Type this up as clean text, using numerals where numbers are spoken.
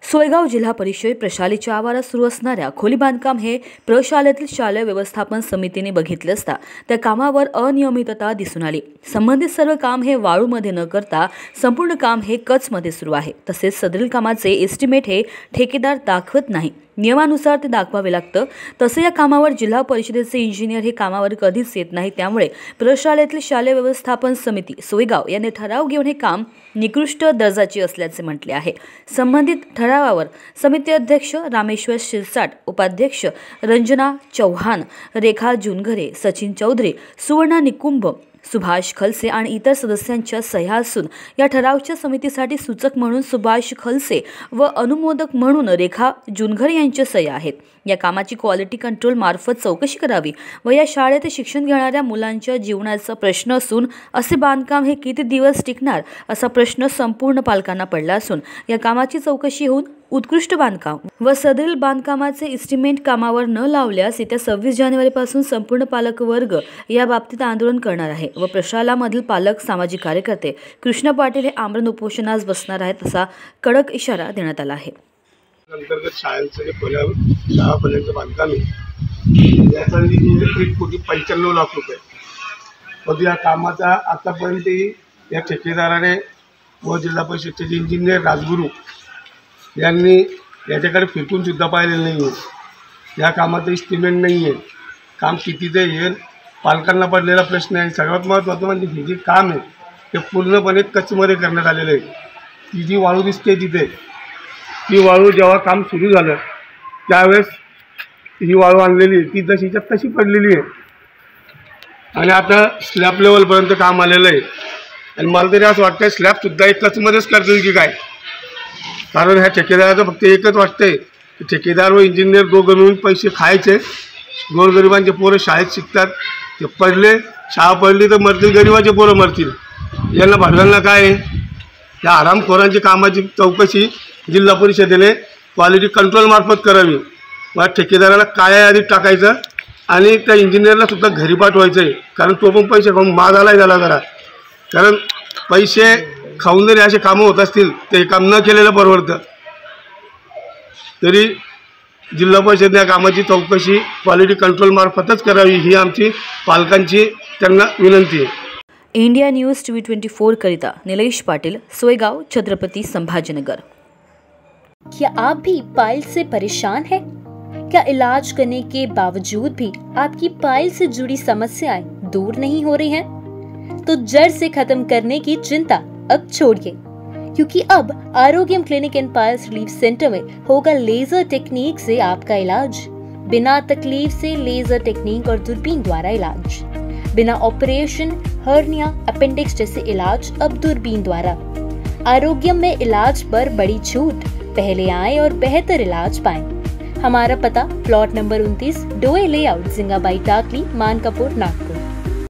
सोयगाव जिल्हा परिषद प्रशालेच्या आवारात सुरू असणाऱ्या खोली बांधकाम हे प्रशालेतील शालेय व्यवस्थापन समितीने बघितले असता त्या कामावर अनियमितता दिसून आली। संबंधित सर्व काम हे वाळूमध्ये न करता संपूर्ण काम हे कचमध्ये सुरू आहे। तसेच सदरील कामाचे एस्टिमेट हे ठेकेदार दाखवत नाही, नियमानुसार ते दाखवावे लागतं। तसे या कामावर जिल्हा परिषदेचे इंजिनियर हे कामावर कधीच येत नाही। त्यामुळे प्रशालेतील शालेय व्यवस्थापन समिती सोयगाव यांनी ठराव घेऊन हे काम निकृष्ट दर्जाचे असल्याचे म्हटले आहे। संबंधित ठरावावर समिती अध्यक्ष रामेश्वर शिरसाट, उपाध्यक्ष रंजना चौहान, रेखा जुनघरे, सचिन चौधरी, सुवर्णा निकुंभ, सुभाष खलसे आणि इतर सदस्यांच्या सह्या असून या ठरावच्या समितीसाठी सूचक म्हणून सुभाष खलसे व अनुमोदक म्हणून रेखा जुनघरे यांच्या सह्या आहेत। या कामाची क्वालिटी कंट्रोल मार्फत चौकशी करावी व या शाळेत शिक्षण घेणाऱ्या मुलांच्या जीवनाचा प्रश्न असून असे बांधकाम हे किती दिवस टिकणार असा प्रश्न संपूर्ण पालकांना पडला असून या कामाची चौकशी होऊन उत्कृष्ट बांधकाम व सदरील बांधकामाचे एस्टिमेट कामावर न लावल्यास येत्या 26 जानेवारीपासून संपूर्ण पालक वर्ग या बाबतीत आंदोलन करणार आहे व प्रशालामधील पालक, सामाजिक कार्यकर्ते कृष्ण पाटील हे आमरण उपोषणास बसणार आहेत असा कडक इशारा देण्यात आला आहे। अंतर्गत शाळांचं जे शाळापर्यंत बांधकाम आहे याचा निधी 1,95 लाख रुपये व या कामाचा आतापर्यंत या ठेकेदाराने व जिल्हा परिषदेचे इंजिनियर राजगुरू यांनी याच्याकडे फिरकून सुद्धा पाहिलेलं नाही आहे। या कामाचं एस्टिमेट नाही आहे, काम कितीचं येईल पालकांना पडलेला प्रश्न आहे। सगळ्यात महत्त्वाचं म्हणजे हे जे काम आहे ते पूर्णपणे कचमध्ये करण्यात आलेलं आहे। ती जी वाळू दिसते तिथे, ती वाळू जेव्हा काम सुरू झालं त्यावेळेस ही वाळू आणलेली ती जशीच्या तशी पडलेली आहे आणि आता स्लॅब लेवलपर्यंत काम आलेलं आहे। आणि मला तरी असं वाटतं स्लॅबसुद्धा एक कचमध्येच करतील की काय, कारण ह्या ठेकेदाराचं फक्त एकच वाटतंय की ठेकेदार व इंजिनियर दोघं मिळून पैसे खायचे। गोरगरिबांचे पोरं शाळेत शिकतात, ते पडले, शाळा पडली तर मरतील, गरिबाचे पोरं मरतील। यांना भांडवांना काय आहे? या आरामखोरांची कामाची चौकशी जिल्हा परिषदेने क्वालिटी कंट्रोल मार्फत करावी व ठेकेदाराला काळ्या यादीत टाकायचं आणि त्या इंजिनियरला सुद्धा घरी पाठवायचं आहे, कारण तो पण पैसे खाऊन माग आलाय झाला जरा। कारण पैसे खाऊन जरी असे कामं होत असतील ते काम न केलेलं परवडतं। तरी जिल्हा परिषदेने या कामाची चौकशी क्वालिटी कंट्रोल मार्फतच करावी ही आमची पालकांची त्यांना विनंती आहे। इंडिया न्यूज टीव्ही 24 करिता निलेश पाटिल, सोयगाव, छत्रपति संभाजीनगर। क्या आप भी पाइल से परेशान हैं? क्या इलाज करने के बावजूद भी आपकी पाइल से जुड़ी समस्याएं दूर नहीं हो रही हैं? तो जड़ से खत्म करने की चिंता अब छोड़िए, क्योंकि अब Arogyam clinic and piles relief centre में होगा लेजर टेक्निक से आपका इलाज। बिना तकलीफ से लेजर टेक्निक और दूरबीन द्वारा इलाज, बिना ऑपरेशन, हर्निया, अपेंडिक्स जैसे इलाज अब दूरबीन द्वारा। आरोग्यम में इलाज पर बड़ी छूट, पहले आए और बेहतर इलाज पाएं। हमारा पता प्लॉट नंबर 29, डोए लेआउट, जिंगाबाई टाकली, मानकापुर, नागपुर।